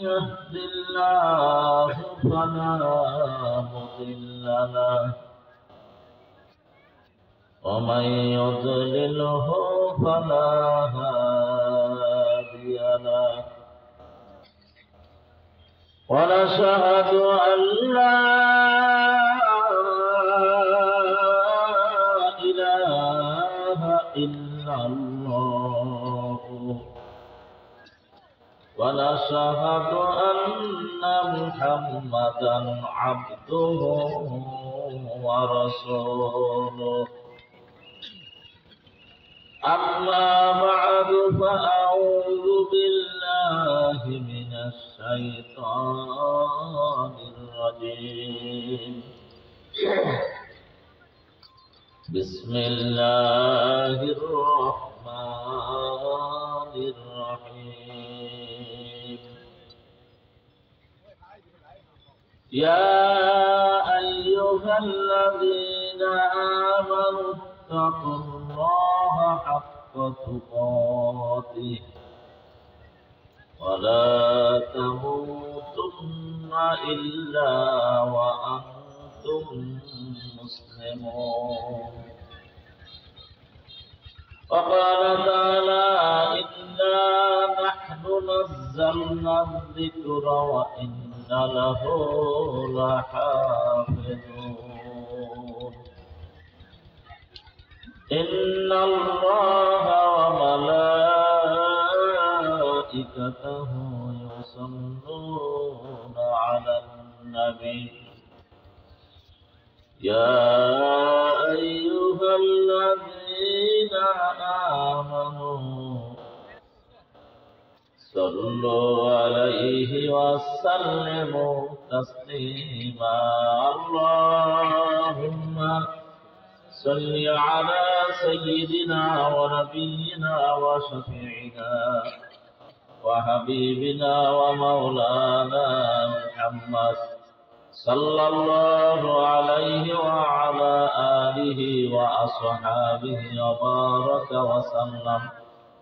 يهد الله فلا مضل له ومن يضلله فلا هادي له ونشهد أن لا إله إلا الله ونشهد أن محمدا عبده ورسوله أما بعد فأعوذ بالله من الشيطان الرجيم بسم الله الرحمن الرحيم يا أيها الذين آمنوا اتقوا الله حق تقاته ولا تموتن إلا وأنتم مسلمون وقال تعالى إنا نحن نزلنا الذكر وإنا له لحافظون إن الله وملائكته يصلون على النبي يا أيها الذين آمنوا صلوا عليه وسلموا تسليما اللهم صل على سيدنا ونبينا وشفيعنا وحبيبنا ومولانا محمد صلى الله عليه وعلى آله وأصحابه وبارك وسلم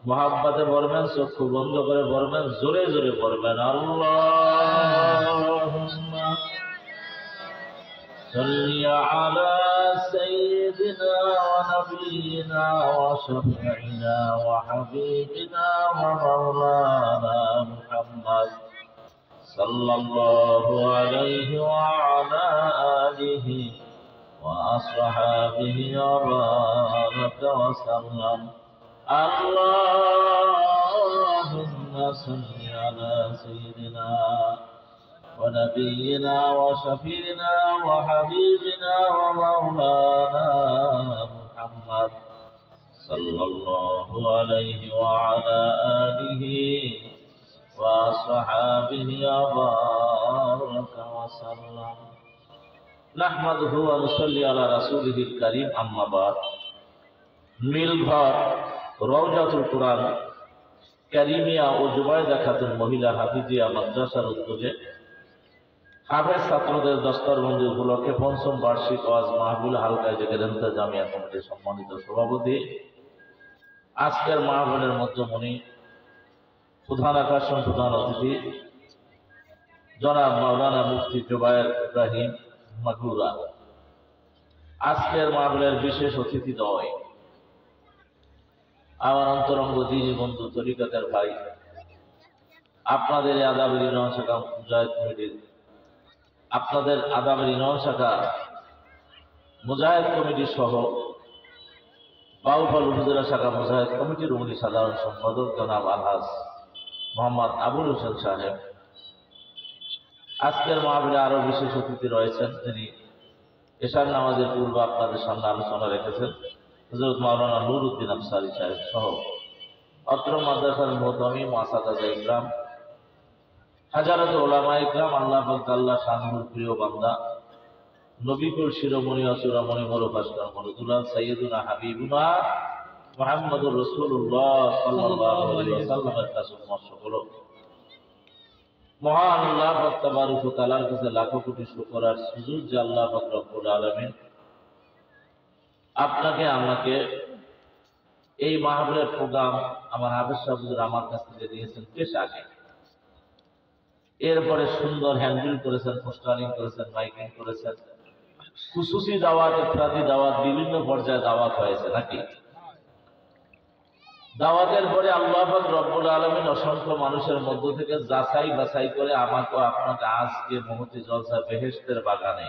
محبت পড়বেন চক্ষু বন্ধ করে পড়বেন জোরে জোরে পড়বেন আল্লাহুম্মা صل على سيدنا ونبينا وشفيعنا وحبيبنا ومولانا محمد صلى الله عليه وعلى آله وأصحابه وبارك وسلم اللهم صل على سيدنا ونبينا وشفينا وحبيبنا ومولانا محمد صلى الله عليه وعلى آله وصحابه وبارك وسلم نحمده ونصلي على رسوله الكريم أما بعد মিলঘর রওজাতুল কুরআন কারিমিয়া ও জুবাইদা খাতুন মহিলা হাফিজিয়া মাদ্রাসার উদ্যোগে হাফেজ ছাত্রদের দস্তরবন্দি উপলক্ষে পঞ্চম বার্ষিক ওয়াজ মাহফিল হালকায় জেগেরেন্তা জামিয়া কমিটির সম্মানিত সভাপতি আজকের মাহফিলের মধ্যমণি প্রধান আকর্ষণ প্রধান অতিথি জনাব মাওলানা মুফতি জুবায়ের ইব্রাহিম মাগুরা আজকের মাহফিলের বিশেষ অতিথিদ্বয় আমার অন্তরঙ্গ দিনী বন্ধু তরিকতের ভাই আপনাদের আদাবের ইউনিয়ন শাখা মুজাহিদ কমিটির আপনাদের আদাবের ইউনিয়ন শাখা মুজাহিদ কমিটি সহ বাউফল উপজেলা শাখা মুজাহিদ কমিটির উনি সাধারণ সম্পাদক জনাব আলহাজ মোহাম্মদ আবুল হোসেন সাহেব আজকের মাহফিলে আরো বিশেষ অতিথি রয়েছেন যিনি এশার নামাজের পূর্বে আপনাদের সামনে আলোচনা রেখেছেন হযরত মাওলানা নুরউদ্দিন আনসারী সাহেব সহ অত্র মাদ্রাসার মুহতামি মুআসাসাত ইকরাম হাজারাত উলামা ইকরাম আল্লাহ পাক আল্লাহ শানুর প্রিয় বান্দা নবীকুল শিরোমণি অসুরামণি মরুপাশকার মরুদুলাল সাইয়্যিদুনা হাবিবুনা মুহাম্মদুর রাসূলুল্লাহ সাল্লাল্লাহু আলাইহি ওয়াসাল্লামের কাছে সকল মহান আল্লাহ পাক তাবারক ওয়া তাআলার কাছে লাখো কোটি শুকর আর সুজুদ যে আল্লাহ পাক রব্বুল আলামিন আপনাকে আমাকে এই মাহফিলের প্রোগ্রাম আমার হাফেজ সাহেব হুজুর আমার কাছ থেকে দিয়েছেন বেশ আগে এরপরে সুন্দর হ্যান্ডেল করেছেন, পোস্টারিং করেছেন, মাইকিং করেছেন, খুশুসি দাওয়াত, ইফরাদি দাওয়াত, বিভিন্ন পর্যায়ে দাওয়াত হয়েছে নাকি? দাওয়াতের পরে আল্লাহ পাক রব্বুল আলামিন অসংখ্য মানুষের মধ্য থেকে যাচাই বাছাই করে আমাকে আপনাকে আজকে মুহূর্তে জলসা বেহেশতের বাগানে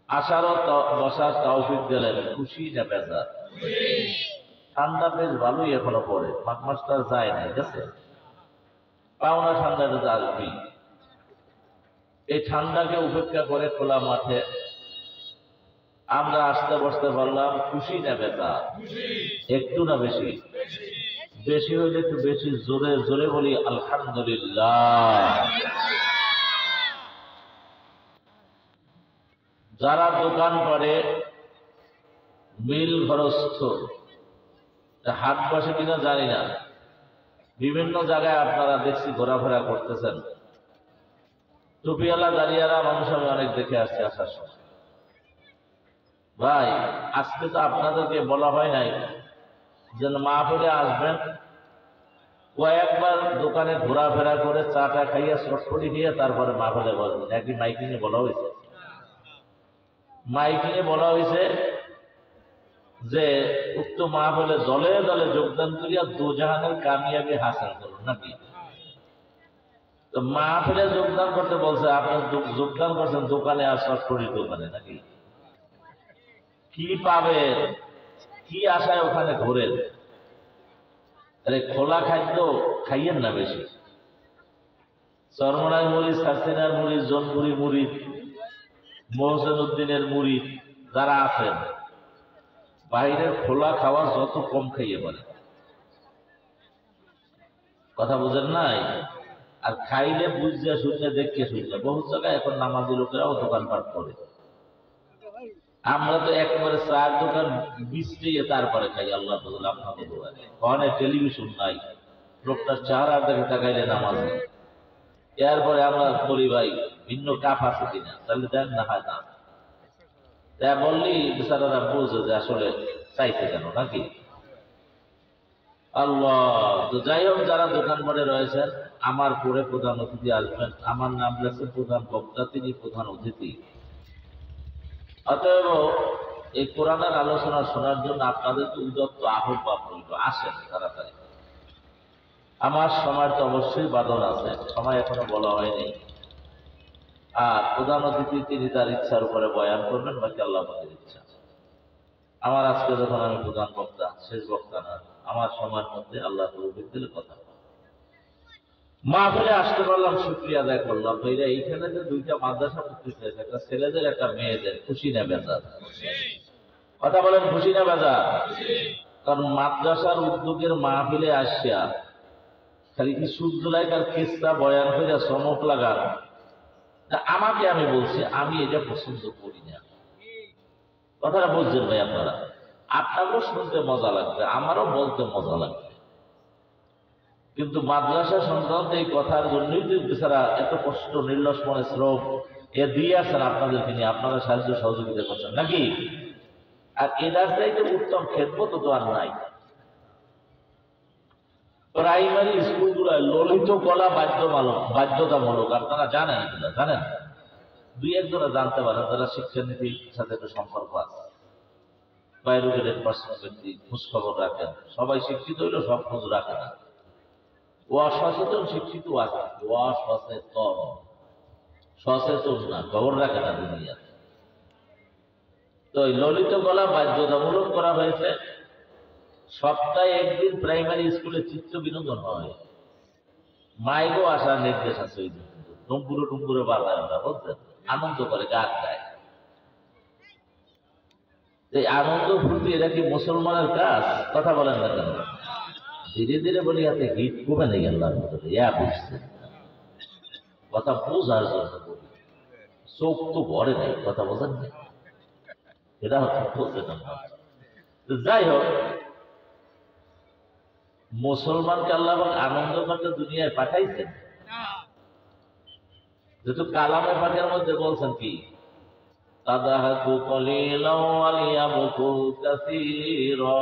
আসারও বসার তৌফিক দিলেন। খুশি না বেজার? ঠান্ডা বেশ ভালোই এখনো পড়ে, মাঘ মাসটা যায় না, ঠিক আছে? পাওনা ঠান্ডাটা তো আসবেই। এই ঠান্ডাকে উপেক্ষা করে খোলা মাঠে আমরা আসতে বসতে পারলাম। খুশি না বেজার? একটু না বেশি? বেশি হইলে একটু বেশি জোরে জোরে বলি আলহামদুলিল্লাহ। যারা দোকান করে, মিল ঘরস্থ, হাট বসে কিনা জানি না, বিভিন্ন জায়গায় আপনারা দেখছি ঘোরাফেরা করতেছেন। টুপিওয়ালা দাঁড়িয়ারা মানুষ আমি অনেক দেখে আসছি আসার সময়। ভাই, আজকে তো আপনাদেরকে বলা হয় নাই যে মাহফিলে আসবেন, কয়েকবার দোকানে ঘোরাফেরা করে চাটা খাইয়া চটপটি খেয়ে তারপরে মাহফিলে বসবেন। একই মাইকিংয়ে বলা হয়েছে, মাইকিংয়ে বলা হয়েছে যে উক্ত মাহফিলে দলে দলে যোগদান করিয়া দুজাহানের কামিয়াবি হাসিল করুন নাকি? তো মাহফিলে যোগদান করতে বলছে, আপনি যোগদান করছেন দোকানে আর চটপটির দোকানে নাকি? কি পাবেন, কি আশায় ওখানে ঘোরেন? আরে খোলা খাদ্য খাইয়েন না বেশি। চরমনাই মুরিদ, সার্সিনার মুরিদ, জোনপুরি মুরিদ, মোহসেন উদ্দিনের মুরিদ যারা আছেন, বাইরের খোলা খাওয়া যত কম খাইয়ে পারে। কথা বুঝেন নাই? আর খাইলে বুঝে শুনলে দেখে শুনলে বহু জায়গায় এখন নামাজি লোকেরাও দোকানপাট করে। আমরা তো একেবারে চার দোকান বিছিয়ে তারপরে খাই। আল্লাহ আপনাকে ওখানে টেলিভিশন নাই, লোকটার চেহারার দেখে তাকাইলে নামাজি। এরপরে আমরা বলি ভাই ভিন্ন কাপ আছে কিনা, তাহলে দেন না, হয় না। তা বললি বেচারারা বুঝে যে আসলে চাইছে কেন নাকি? আল্লাহ। তো যাই হোক, যারা দোকানপাটে রয়েছেন, আমার পরে প্রধান অতিথি আসবেন। আমার নাম লেখছে প্রধান বক্তা, তিনি প্রধান অতিথি। অতএব এই কোরআনের আলোচনা শোনার জন্য আপনাদেরকে উদত্ত আহ্বান রইল, আসেন তাড়াতাড়ি। আমার সময় তো অবশ্যই বাদন আছে, সময় এখনো বলা হয়নি। আর প্রধান অতিথি তিনি তার ইচ্ছার উপরে বয়ান করবেন, বাকি আল্লাহ পাকের ইচ্ছা। আমার আজকে যখন আমি প্রধান বক্তা, শেষ বক্তা না, আমার সময়ের মধ্যে আল্লাহ তৌফিক দিলে কথা মাহফিলে আসতে পারলাম, শুকরিয়া আদায় করলাম। ভাইরা, এইখানে যে দুইটা মাদ্রাসা প্রতিষ্ঠা হয়েছে, একটা ছেলেদের একটা মেয়েদের, খুশি না বেজার? কথা বলেন, খুশি না বেজার? কারণ মাদ্রাসার উদ্যোগের মাহফিলে আসিয়া খালি কি সূর্যলাইক আর কেসটা বয়ান করে চমক লাগার, আমাকে আমি বলছি আমি এটা পছন্দ করি না। কথাটা বলছেন ভাই আপনারা? আপনারও শুনতে মজা লাগবে, আমারও বলতে মজা লাগবে, কিন্তু মাদ্রাসা সংক্রান্ত এই কথার জন্যই তো বেচারা এত কষ্ট, নির্লস মনে শ্রম এ দিয়ে আসেন আপনাদেরকে নিয়ে, আপনারা সাহায্য সহযোগিতা করছেন নাকি? আর এটার চাইতে উত্তম খেদমত তো আর নাই। প্রাইমারি স্কুলগুলোয় ললিত কলা বাধ্যতামূলক, আপনারা জানেন এগুলো? জানেন? দুই একজনে জানতে পারেন যারা শিক্ষানীতির সাথে একটু সম্পর্ক আছে, বা এডুকেটেড পার্সন ব্যক্তি, খোঁজ খবর রাখেন। সবাই শিক্ষিত হইলেও সব খোঁজ রাখে না। অসচেতন শিক্ষিত আছে, সচেতন না, খবর রাখে না দুনিয়া। তো ললিত কলা বাধ্যতামূলক করা হয়েছে। সপ্তাহে একদিন প্রাইমারি স্কুলে চিত্র বিনোদন হয়, মাইকও আসার নির্দেশ আছে। ওই দিন ডুম্পুরে ডুম্পুরে বাজায়, ওরা বলছেন আনন্দ করে, গান গায়। এই আনন্দ ফুর্তি, এটা কি মুসলমানের কাজ? কথা বলেন না কেন? ধীরে ধীরে বলি হাতে হিট কমে নেই আল্লাহর ভিতরে, বুঝছে কথা বোঝার জন্য বলি, চোখ তো ভরে নাই, কথা বোঝেন না, এটা হচ্ছে বলতে না। যাই হোক, মুসলমানকে আল্লাহ আনন্দ করতে দুনিয়ায় পাঠাইছেন, যেহেতু কালামে পাকের মধ্যে বলছেন কি, তাদাহাকু কলিলাও ওয়ালিয়াবকু কাসীরা।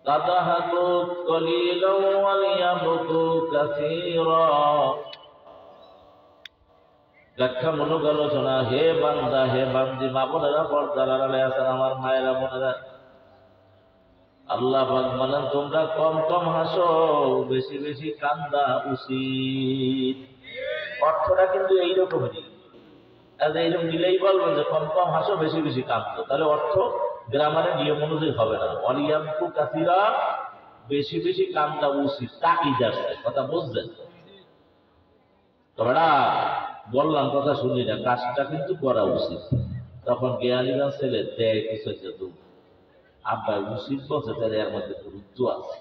তাদাহাকু কলিলাও ওয়ালিয়াবকু কাসীরা। ব্যাখ্যা মূলক আলোচনা। হে বান্দা, হে বান্দি, মা বোনেরা, পর্দার আড়ালে আছেন আমার মায়েরা বোনেরা, আল্লাহ পাক বলেন তোমরা কম কম হাসো, বেশি বেশি কান্দা উচিত। অর্থটা কিন্তু এইরকমই। এইরকম দিলেই বলবেন যে কম কম হাসো, বেশি বেশি কাঁদতো, তাহলে অর্থ গ্রামারের নিয়ম অনুযায়ী হবে না। অলিয়ামকু কাসীরা, বেশি বেশি কান্দা উচিত, তাকিদ আসছে, কথা বুঝলেন? তোমরা বললাম কথা শুনি না, কাজটা কিন্তু করা উচিত। তখন জ্ঞানীরা ছেলে দেয় কিছু যেহেতু আব্বা উচিত বলছে, তাহলে এর মধ্যে গুরুত্ব আছে।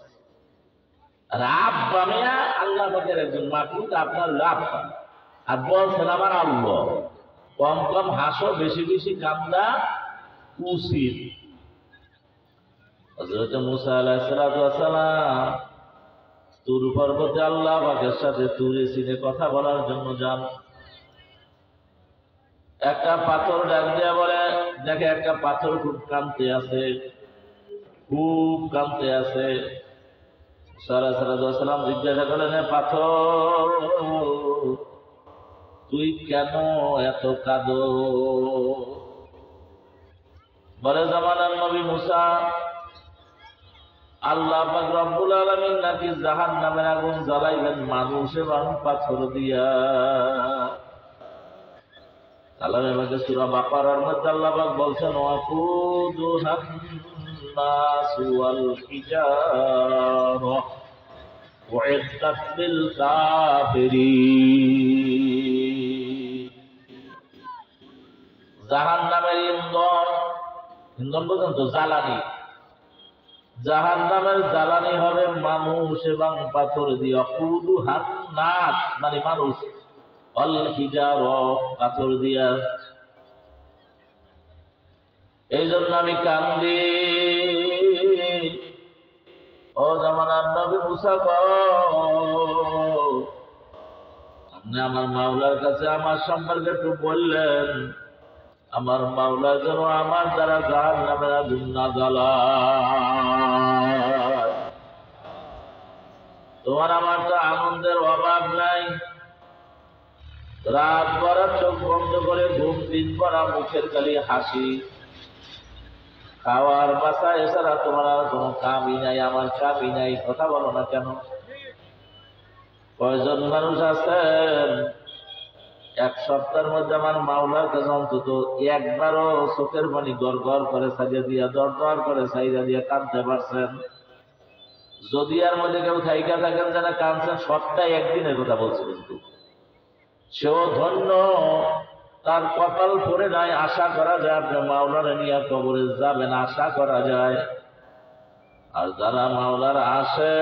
আর আব্বা মেয়া আল্লাহ পাকের একজন মাকলুক, আপনার লাভ, আর বলছেন আমার আল্লাহ কম কম হাসো, বেশি বেশি কান্দা উচিত। হযরত মুসা আলাইহিস সালাম তুর পর্বতে আল্লাহ পাকের সাথে তুরে সিনে কথা বলার জন্য যান। একটা পাথর ডাক দিয়ে বলে, দেখে একটা পাথর খুব কাঁদতে আছে, খুব কাঁদতে আছে। সালাম জিজ্ঞাসা করলেন, পাথর তুই কেন এত কাঁদো? বলে জামানার নবী মুসা, আল্লাহ পাক রব্বুল আলামিন নাকি জাহান্নামের আগুন জ্বালাইবেন মানুষ এবং পাথর দিয়া। কালামে মধ্যে সূরা বাকারার মধ্যে আল্লাহ পাক বলছেন, ওয়াকুদুহান নাসু ওয়াল হিজারা উইদ্দাত লিল কাফিরিন। জাহান্নামের ইন্ধন, ইন্ধন পর্যন্ত জ্বালানি, জাহান্নামের জ্বালানি হবে মানুষ এবং পাথর দিয়ে। ওয়াকুদুহান নাস মানে মানুষ, ওয়াল হিজারা পাথর দিয়া। এই জন্য আমি কান্দি, ও জামানার নবী মুসা, আপনি আমার মাওলার কাছে আমার সম্পর্কে একটু বললেন, আমার মাওলা যেন আমার দ্বারা জাহান্নামের আগুন না জ্বালায়। তোমার আমার তো আনন্দের অভাব নাই, রাত ভরা চোখ বন্ধ করে ঘুম, দিন ভরা মুখের খালি হাসি, খাওয়ার বাসা এছাড়া তোমার আর কোনো কামই নাই, আমার কামই নাই। কথা বলো না কেন? কয়জন মানুষ আছেন এক সপ্তাহের মধ্যে আমার মাওলার কাছে অন্তত একবারও চোখের পানি গড় গড় করে সাজিয়ে দিয়া, দর দর করে সাইজা দিয়ে কাঁদতে পারছেন? যদি এর মধ্যে কেউ থাইকা থাকেন যেন কাঁদছেন, সপ্তাহে একদিনের কথা বলছে, কিন্তু সেও ধন্য, তার কপাল পড়ে নাই। আশা করা যায় আপনি মাওলারে নিয়ে কবরে যাবেন, আশা করা যায়। আর যারা মাওলার আসে,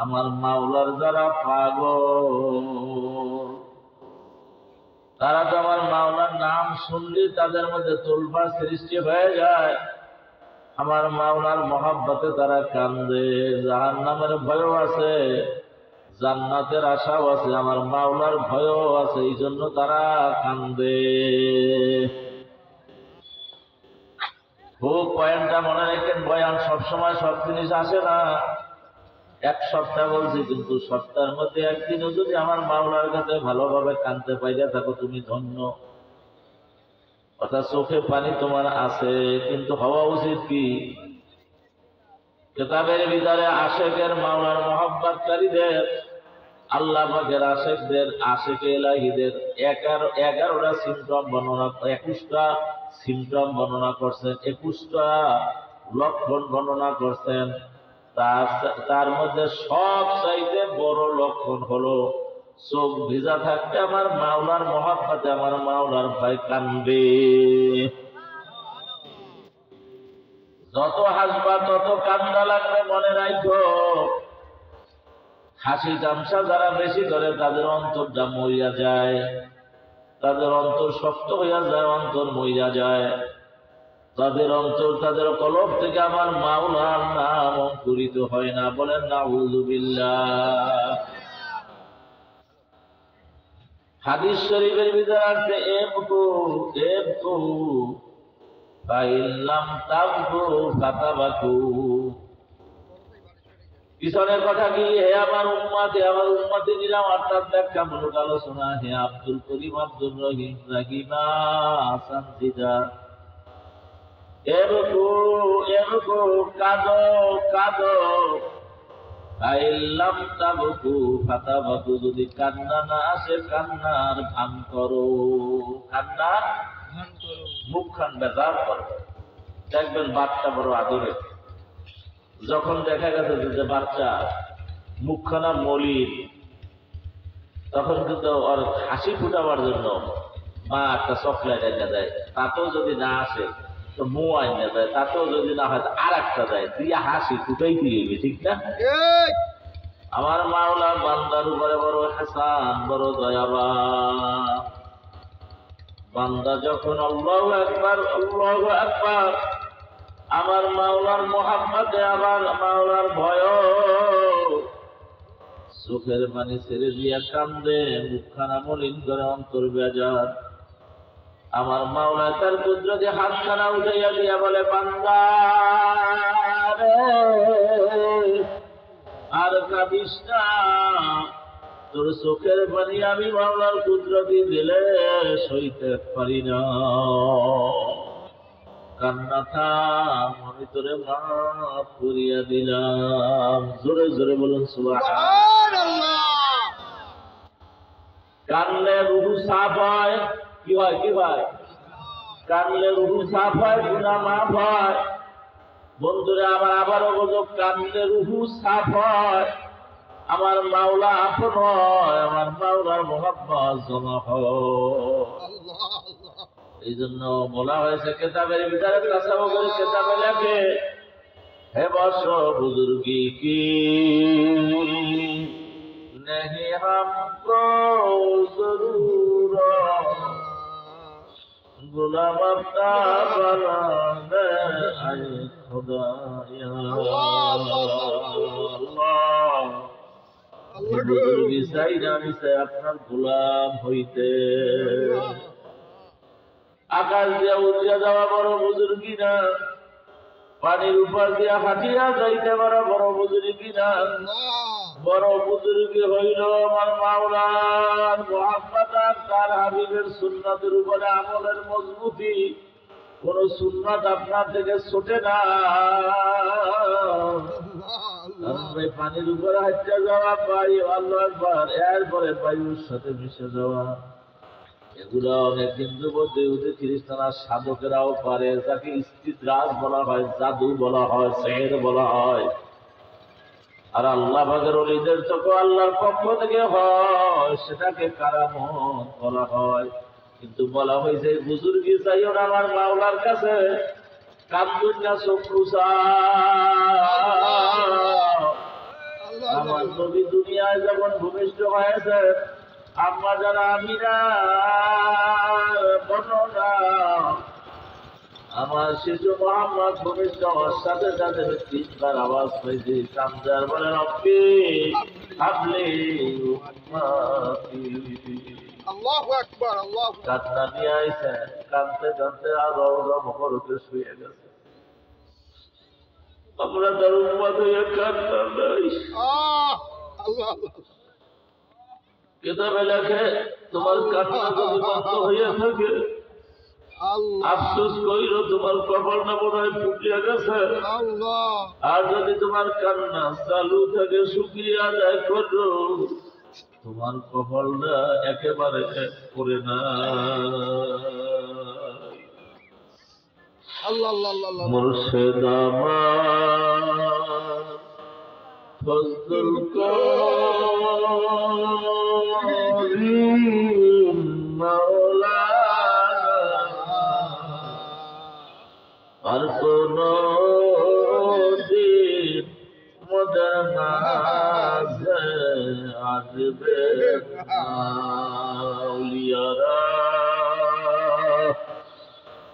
আমার মাওলার যারা পাগল, তারা তো আমার মাওলার নাম শুনলে তাদের মধ্যে তোলপাড় সৃষ্টি হয়ে যায়। আমার মাওলার মহব্বতে তারা কান্দে। জাহান্নামের ভয়ও আছে, জান্নাতের আশাও আছে, আমার মাওলার ভয়ও আছে, এই জন্য তারা কান্দে। খুব পয়েন্টটা মনে রাখেন, বয়ান সবসময় সব জিনিস আসে না। এক সপ্তাহ বলছি, কিন্তু সপ্তাহের মধ্যে একদিনও যদি আমার মাওলার কাছে ভালোভাবে কাঁদতে পাইয়া থাকো, তুমি ধন্য। অর্থাৎ চোখে পানি তোমার আছে, কিন্তু হওয়া উচিত কি? কিতাবের ভিতরে আশেকের মাওলার মহব্বতকারীদের, আল্লাহ পাকের আশেকদের, আশেকে ইলাহিদের 11টা সিমটম বর্ণনা, 21টা সিমটম বর্ণনা করছেন, 21টা লক্ষণ বর্ণনা করছেন। তার মধ্যে সবচাইতে বড় লক্ষণ হলো চোখ ভিজা থাকতে আমার মাওলার মহব্বতে আমার মাওলার ভয় কান্দবে। যত হাসবা তত কান্দা লাগবে, মনে রাখো। হাসি তামসা যারা বেশি করে তাদের অন্তরটা মরিয়া যায়, তাদের অন্তর শক্ত হইয়া যায়, অন্তর মরিয়া যায়, তাদের অন্তর, তাদের কলব থেকে আমার মাওলার নাম অঙ্কুরিত হয় না। বলেন নাউযুবিল্লাহ। হাদিস শরীফের ভিতরে আছে, এবকু ফাইল্লাম তাবকু ফাতাবাকু। পিছনের কথা কি, হে আমার উম্মতে নিলাম, অর্থাৎ ব্যাখ্যামূলক আলোচনা। হে আব্দুল করিম, আব্দুর রহিম, রাহিমা, সানজিদা, এরকু কাঁদো কাঁদো। ফাইল্লাম তাবকু ফাতাবাকু, যদি কান্না না আসে কান্নার ভান করো, কান্নার মুখখান বেজার করো। দেখবেন বাচ্চা বড় আদরের, যখন দেখা গেছে যে বাচ্চা মুখখানা মলিন, তখন কিন্তু ওর হাসি ফুটাবার জন্য মা একটা চকলেট এনে দেয়, তাতেও যদি না আসে তো মু আইনে দেয়, তাতেও যদি না হয় আর একটা দেয়, দিয়ে হাসি ফুটাই দিয়ে, ঠিক না? আমার মাওলা বান্দার উপরে বড় হাসান, বড় দয়াবান। বান্দা যখন আল্লাহু আকবার আল্লাহু আকবার, আমার মাওলার মোহাম্মদে, আমার মাওলার ভয়, চোখের পানি ছেড়ে দিয়া কান্দে, মুখখানা মলিন করে, অন্তর বেজার। আমার মাওলা তার কুদরতে হাতখানা উঠাইয়া দিয়া বলে, বান্দা রে, আর কাঁদিস না, তোর চোখের পানি আমি মাওলার কুদরতি দিলে সইতে পারি না। কান্না থাম, আমি তোরে মাফ করিয়া দিলাম। জোরে জোরে বলুন সুবহানাল্লাহ। কানলে রুহু সাফ হয়, কি হয়, কি হয়? কানলে রুহু সাফ হয়, গুনাহ মাফ হয়। বন্ধুরা আমার আবারও বলব, কানলে রুহু সাফ হয়, আমার মাওলা আপন হয়, আমার মাওলার মুহাব্বত জমা হয়। এই জন্য বলা হয়েছে কেতাবের ভিতরে, তাসাউফের কেতাবে লেখে, হে বর্ষ বুজুর্গি কি নেহি হামকো জরুরত, গুলাম আপনা বানানে আয় খুদায়া। বুজুর্গি চাই না, আমি চাই আপনার গোলাম হইতে। আকাশ দিয়া উঠিয়া যাওয়া বড় বুজুর্গি না, পানির উপর দিয়া হাঁটিয়া যাইতে পারা বড় বুজুর্গি না। বড় বুজুর্গি হইল আমার মাওলার মুহাব্বত আর তার হাবিবের সুন্নাতের উপরে আমলের মজবুতি। কোন সুন্নাত আপনার থেকে ছোটে না। পানির উপরে হাঁটিয়া যাওয়া, পাই আল্লাহু আকবার, এরপরে বায়ুর সাথে মিশে যাওয়া, এগুলো অনেক হিন্দু বৌদ্ধ ইহুদি খ্রিস্টান আর সাধকেরাও পারে, যাকে ইস্তিদ্রাজ বলা হয়, জাদু বলা হয়, সেহের বলা হয়। আর আল্লাহ পাকের ওলিদের চোখে আল্লাহর পক্ষ থেকে হয়, সেটাকে কারামত বলা হয়। কিন্তু বলা হয়েছে বুজুর্গি চাইও না আমার মাওলার কাছে, কান্দুন না চক্ষু চাও। আমার নবী দুনিয়ায় যখন ভূমিষ্ঠ হয়েছে, আম্মা যারা আমিনার বর্ণনা, আমার শিশু মোহাম্মদ ভূমিষ্ঠ হওয়ার সাথে সাথে তিনবার আওয়াজ হয়েছে, কান্দার বলে, রব্বি হাবলি উম্মতি। আল্লাহু আকবার, আল্লাহু আকবার। কান্না নিয়ে আইছে, কাঁদতে কাঁদতে আর রওজা মুবারকে শুয়ে গেছে। আমরা তার উম্মত হয়ে কান্না নাই। আল্লাহ আল্লাহ। কেতাবে লেখে, তোমার কান্না যদি বন্ধ হইয়া থাকে, আফসোস কইল তোমার কপালটা মনে হয় ফুটিয়া গেছে। আর যদি তোমার কান্না চালু থাকে, শুকিয়ে যায় করো, তোমার কপালটা একেবারে করে না। মুর্শিদ আমার ফজল করিম মাওলা, আর কোন দিন মোদের মাঝে আসবে আউলিয়ারা,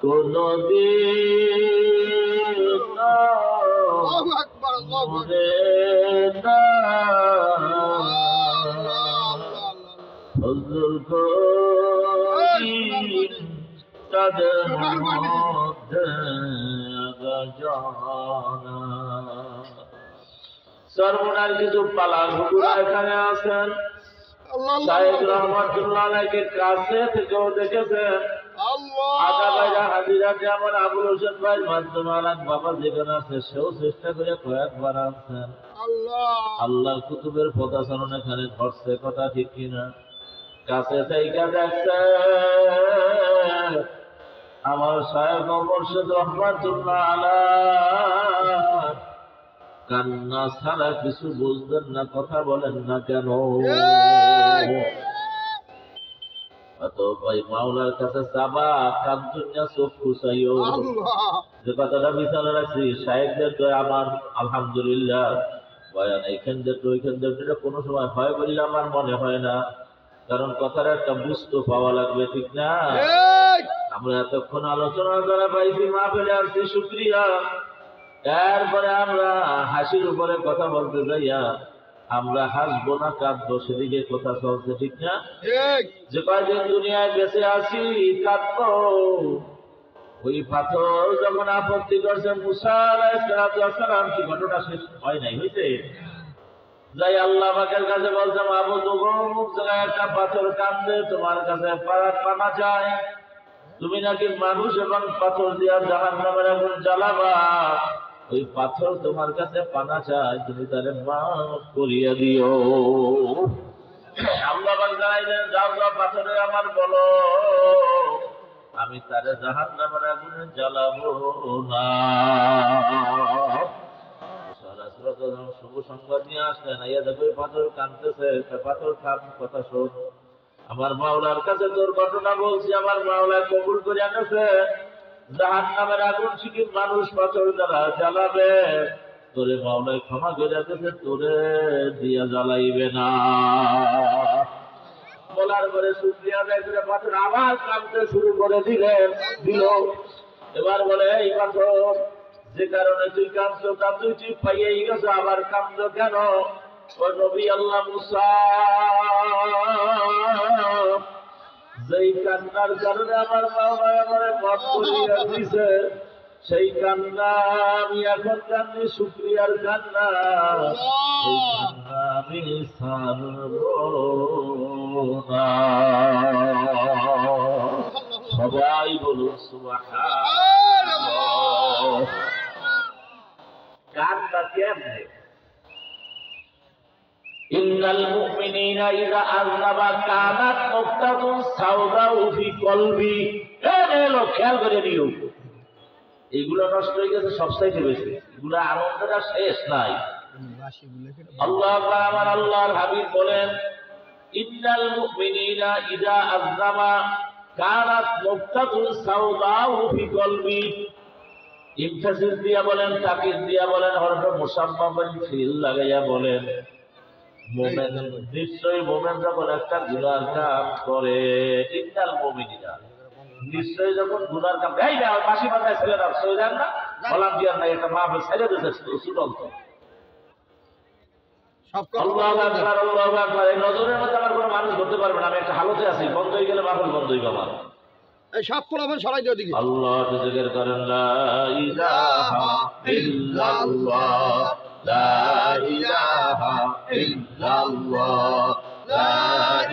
কোন দিন মরে না। ফজল করিম তাদের সর্বনার কিছু পালার হুকুরা এখানে আছেন। শাহেদ রহমতুল্লাহ আলাইহির কাছে থেকেও দেখেছেন। আদা ভাইরা হাজিরা যেমন আবুল হোসেন ভাই মাধ্যমালান বাবা যেখানে আছে সেও চেষ্টা করে কয়েকবার আনছেন। আল্লাহর কুতুবের পদাচরণ এখানে ঘটছে, কথা ঠিক কিনা? কাছে থেকে দেখছে আমার শাহেদ মুর্শিদ রহমতুল্লাহ আলাইহি কান্না ছাড়া কিছু বুঝবেন না, কথা বলেন না কেন? ভাই মাওলার কাছে চাবা কান্দুনিয়া চোখ খুঁচাইও। যে কথাটা বিছানা রাখছি সাহেবদের তো আমার আলহামদুলিল্লাহ বয়ান এইখান থেকে ওইখান থেকে কোনো সময় হয় বললে আমার মনে হয় না, কারণ কথার একটা বুঝতে পাওয়া লাগবে, ঠিক না? আমরা এতক্ষণ আলোচনা করা পাইছি, মাহফিলে আসছি, শুকরিয়া। এরপরে আমরা হাসির উপরে কথা বলতে যাইয়া আমরা হাসবো না কাঁদবো, সেদিকে কথা চলছে, ঠিক না? যে কয়দিন দুনিয়ায় বেঁচে আছি কাঁদবো। ওই পাথর যখন আপত্তি করছে মুসা আলাইহিস সালাম, কি ঘটনা শেষ হয় নাই, হয়েছে? যাই আল্লাহ পাকের কাছে বলছে মাবুদ অমুক জায়গায় একটা পাথর কাঁদছে, তোমার কাছে পানা চায়, তুমি নাকি মানুষ এবং পাথর দিয়া জাহান্নামের আগুন জ্বালাবা, ওই পাথর তোমার কাছে পানা চায়, তুমি তারে মাফ করিয়া দিও। আল্লাহ পাক জানাইলেন যাও যাও পাথরে আমার বলো আমি তারে জাহান্নামের আগুনে জ্বালাবো না। শুভ সংবাদ নিয়ে আসলেন, আইয়া দেখো পাথর কাঁদতেছে, পাথর থাম, কথা শোন, আমার মাওলার কাছে তোর ঘটনা বলছি, আমার মাওলা কবুল করে আনেছে, জাহান্নামের আগুন শুধু মানুষ পাথর দ্বারা জ্বালাবে, তোরে মাওলায় ক্ষমা করে দিতেছে, তোরে দিয়া জ্বালাইবে না। বলার পরে শুকরিয়া আদায় করে পাথর আবার কাঁদতে শুরু করে দিল। এবার বলে এই পাথর যে কারণে তুই কাঁদছো তা তুই ঠিক পাইয়েই গেছো, আবার কাঁদছো কেন? ও নবী আল্লাহ মুসা, যেই কান্নার কারণে আমার মাওলা আমারে মাফ করিয়া দিছে, সেই কান্না আমি এখন কান্দি, শুকরিয়ার কান্না, সেই কান্না আমি ছাড়ব না। সবাই বলুন সুবহানাল্লাহ। কান্না কেমনে? ইন্নাল মুমিনিনা ইযা আযনাবা কানাত নুকতাতুন সাওদাউ ফি কলবি। এলো খেয়াল করে নিও, এগুলো নষ্ট হয়ে গেছে সবচাইতে বেশি, এগুলো আনন্দটা শেষ নাই। আল্লাহ আমার আল্লাহর হাবিব বলেন ইন্নাল মুমিনিনা ইযা আযনাবা কানাত নুকতাতুন সাওদাউ ফি কলবি। ইমতাসিস দিয়া বলেন, তাকিদ দিয়া বলেন, হরফে মুসাম্মাবিল ফিল লাগাইয়া বলেন, মোমেন নিশ্চয়ই মোমেন যখন একটা গুনার কাম করে, ইন্নাল মুমিনিনা নিশ্চয়ই যখন গুনার কাম, এই না পাশি মাথায় ছেলেরা সই যান না, বলাম দিয়ার না, এটা মাহফিল ছেড়ে দিয়েছে সুদন্ত। আল্লাহু আকবার, আল্লাহু আকবার। এই নজরের মধ্যে আমার কোনো মানুষ ধরতে পারবে না, আমি একটা হালতে আছি, বন্ধ হয়ে গেলে মাহফিল বন্ধ হইবে আমার। এই সব পোলাপন সরাই দিও দিকে। আল্লাহ জিকির করেন, লা ইলাহা ইল্লাল্লাহ, লা ইলাহা ইল্লাল্লাহ, লা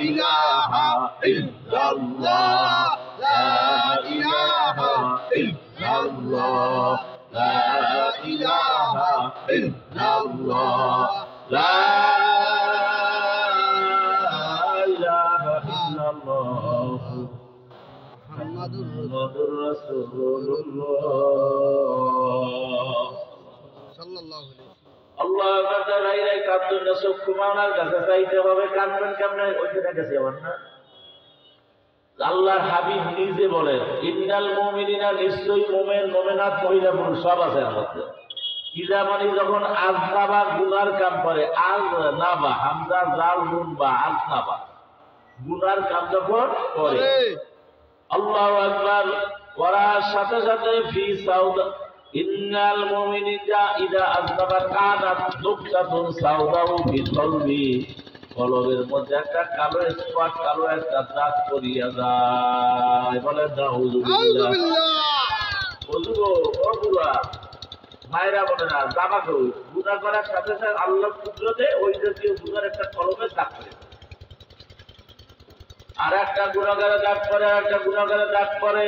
ইলাহা ইল্লাল্লাহ, লা ইলাহা ইল্লাল্লাহ, লা ইলাহা ইল্লাল্লাহ, লা ইলাহা ইল্লাল্লাহ মুহাম্মাদুর রাসূলুল্লাহ সাল্লাল্লাহু আলাইহি ওয়াসাল্লাম। আল্লাহ তাআলা এই কান্দুন চক্ষু মাওলার কাছে চাইতে হবে, কান্দবেন কেমনে? ওইখানে গেছে আমার না, আল্লাহর হাবিব নিজে বলেন ইন্নাল মুমিনিনা নিশ্চয়ই মুমিন মুমিনাত মহিলা পুরুষ সব আছে এর মধ্যে। ইজা মানে যখন আযনাবা গুনার কাম করে, আযনাবা হামজা জাল নুন বা আযনাবা গুনার কাম যখন করে, আল্লাহু আকবার করার সাথে সাথে ফি সাউদা ইন্নাল মুমিনিনা ইজা আযনাবা কানাত নুকতাতুন সাউদাউ ফি কলবি, কলবের মধ্যে একটা কালো স্পট, কালো একটা দাগ পড়িয়া যায়। বলেন নাউযুবিল্লাহ। বুঝবো বুড়া মায়েরা বলে না জামা কই গুণা করার সাথে সাথে আল্লাহ কুদরতে ওই জাতীয় গুণার একটা কলমের দাগ করে আর একটা গুণাগারে দাগ করে আর একটা গুণাগারে দাগ করে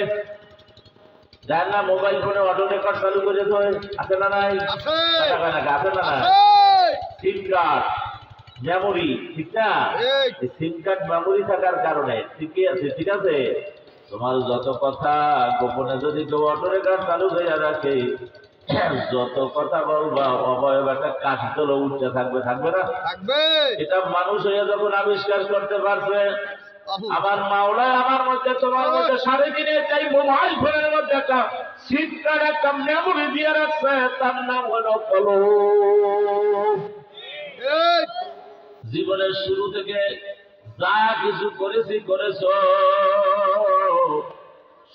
যার না মোবাইল ফোনে অটো রেকর্ড চালু করে দেয় আছে না নাই আছে না নাই সিম কার্ড মেমোরি ঠিক না সিম কার্ড মেমোরি থাকার কারণে ঠিকই আছে ঠিক আছে তোমার যত কথা গোপনে যদি কেউ অটো রেকর্ড চালু হয়ে রাখে যত কথা বলবা অবয়ব একটা কাঠ তোলো উঠতে থাকবে থাকবে না থাকবে এটা মানুষ হয়ে যখন আবিষ্কার করতে পারছে আমার মাওলা আমার মধ্যে তোমার মধ্যে 3.5 চাই মোবাইল ফোনের মধ্যে একটা সিম কার্ড একটা মেমোরি দিয়ে রাখছে তার নাম হলো কলম জীবনের শুরু থেকে যা কিছু করেছ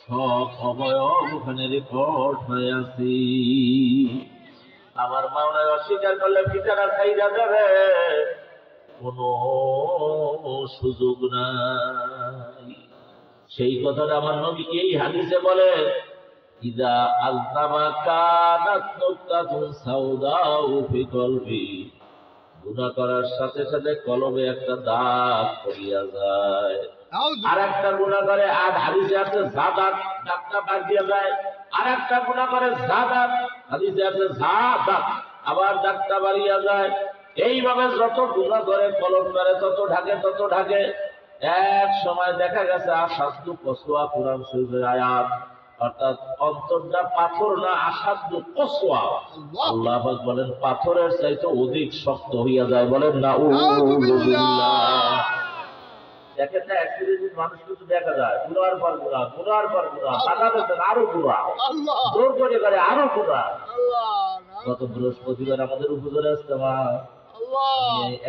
সব অবয়ব ওখানে রেকর্ড হয়ে আছে আমার মাওলায় অস্বীকার করলে পিতারা চাইরা যাবে কোনো সুযোগ নাই সেই কথাটা আমার নবী এই হাদিসে বলে ইদা আযনাবা কানাত নুকতাতুন সাউদাউ ফি কলবি গুনাহ করার সাথে সাথে কলবে একটা দাগ পড়িয়া যায় আর একটা গুনাহ করে আর হাদিসে আছে জাদাত দাগটা বাদ দিয়ে যায় আর একটা গুনাহ করে জাদাত হাদিসে আছে জাদাত আবার দাগটা বাড়িয়া যায় এইভাবে যত গুনাহ করে কলম করে তত ঢাকে এক সময় দেখা গেছে আসাদু কসওয়া কুরআন শরীফের আয়াত অর্থাৎ অন্তরটা পাথর না আসাদু কসওয়া আল্লাহ পাক বলেন পাথরের চাইতে অধিক শক্ত হইয়া যায় বলেন নাউযুবিল্লাহ দেখেন না অ্যাক্সিডেন্ট মানুষ কিন্তু দেখা যায় গুনার পর গুনাহ বাংলাদেশে আরো গুনাহ জোর করে আরো গুনাহ গত বৃহস্পতিবার আমাদের উপজেলা ইজতেমা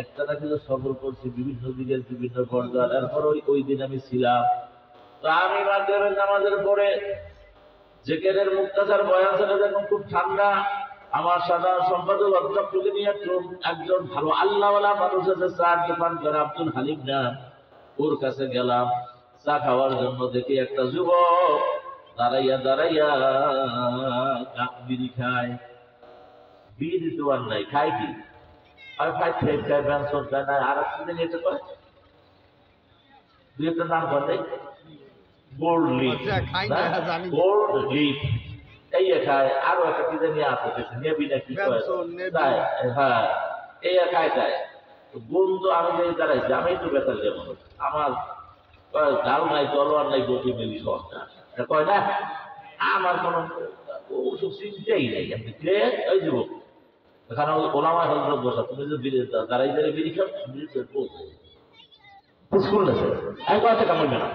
একটা না কিছু সফর করছি বিভিন্ন দিকের বিভিন্ন পর্যায়ে এরপর ওই দিন আমি ছিলাম তো আমি মাগরিবের নামাজের পরে জিকিরের মুক্তাসার বয়ান ছিল যখন খুব ঠান্ডা আমার সাধারণ সম্পাদক অধ্যক্ষকে নিয়ে একজন ভালো আল্লাহওয়ালা মানুষ আছে চার দোকান করে আব্দুল হালিম নাম ওর কাছে গেলাম চা খাওয়ার জন্য দেখি একটা যুবক দাঁড়াইয়া বিড়ি খায় বিড়ি দোয়ার নাই খায় কি আর খায় ফ্রেড খায় ব্যানসন খায় না আর একটা দিন এটা কয় দুই একটা নাম করে গোল্ড লিপ এই খায় আরো একটা কি জানি আছে নেবি না কি হ্যাঁ এই খায় বন্ধু আমি যে দাঁড়াইছি আমি তো বেতার যেমন আমার গাল নাই তলোয়ার নাই গতি মিলি সরকার কয় না আমার কোনো ওসব চিন্তাই নাই আপনি ওই যুবক এখানে ওলামা হজরত বসা তুমি যে দাঁড়াই বিড়ি খাও স্কুল আছে আমি কথা কামড়বে না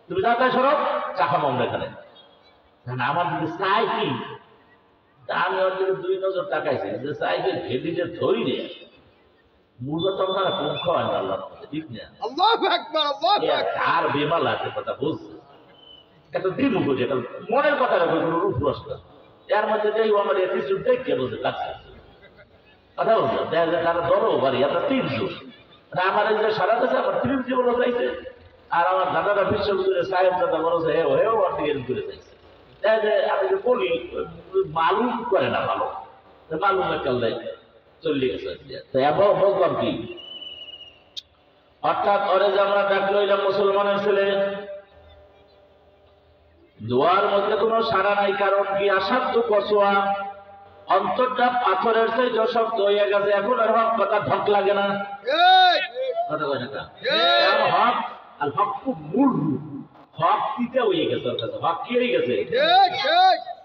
তুমি দাঁড়ায় সরো চাকা মামলা এখানে আমার যদি চাই কি আমি ওর দিকে 2 নজর তাকাইছি যে চাইকে ভেদিতে ধরি রে মূলত আপনারা পঙ্খ হয় না আল্লাহ ঠিক না আর বেমাল আছে কথা বুঝছে একটা দিন বুঝে একটা মনের কথা রাখবে কোনো রূপ রসটা এর মধ্যে যাই আমার অ্যাটিটিউড দেখে বলতে লাগছে কথা বলছো দেখা যায় তারা ধরো বাড়ি আপনার 300 আমার এই যে সারা দেশে আমার 30 জীবনও চাইছে আর আমার দাদারা বিশ্ববিদ্যালয়ের সাহেব দাদা বড় হেও আর দিকে করে চাইছে দেখা যায় আমি যে বলি মালুম করে না ভালো মালুম একটা চলে গেছে তো এখন বললাম কি অর্থাৎ ওরে যে আমরা ডাকলে ওইটা মুসলমানের ছেলে দোয়ার মধ্যে কোনো সাড়া নাই কারণ কি আসাধ্য কসোয়া অন্তরটা পাথরের চাইতে শক্ত হয়ে গেছে এখন আর হক কথা ঢক লাগে না কথা কয় না হক আর হক খুব মূল হক দিতে হয়ে গেছে ওর কাছে হক কি হয়ে গেছে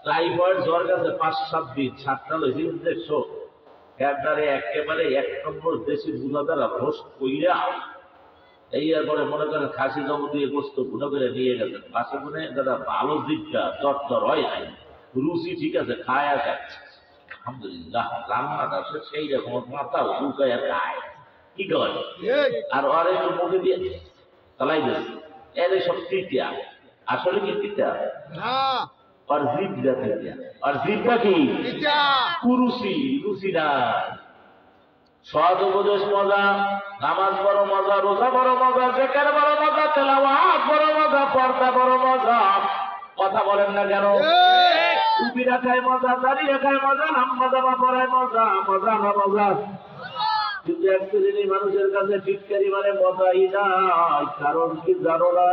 টাইফয়েড জ্বর গেছে 5-7 দিন 7টা লইছি দেখছো একবারে একেবারে 1 নম্বর দেশি গুণা দ্বারা ভ্রষ কইরা এই এরপরে মনে করেন খাসি জম দিয়ে গোস্ত গুণা করে নিয়ে গেছেন পাশে মনে দাদা ভালো দিকটা চট্টর হয় নাই রুচি ঠিক আছে খায় আর খাচ্ছে আলহামদুলিল্লাহ রান্নাটা সেই রকম মাথা উল্কায় খায় কি করে আর ওর একটু মুখে দিয়ে চালাই দিচ্ছে এর সব তৃতীয়া আসলে কি তৃতীয়া আর জিভটা তৃতীয়া আর জিভটা কি কুরুচি রুচি না সৎ উপদেশ মজা নামাজ বড় মজা রোজা বড় মজা জিকির বড় মজা তেলাওয়াত বড় মজা পর্দা বড় মজা কথা বলেন না কেন টুপি রাখায় মজা, দাড়ি রাখায় মজা, লম্বা জামা পরায় মজা, মজা না মজা। কিন্তু এক শ্রেণী মানুষের কাছে টিটকারি মানে মজাই নাই। কারণ কি জানো না?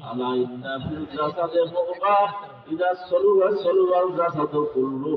আলা ইন্না ফিল জাসাদে মুদগা ইযা সলুহা সলুহাল জাসাদু কুল্লু।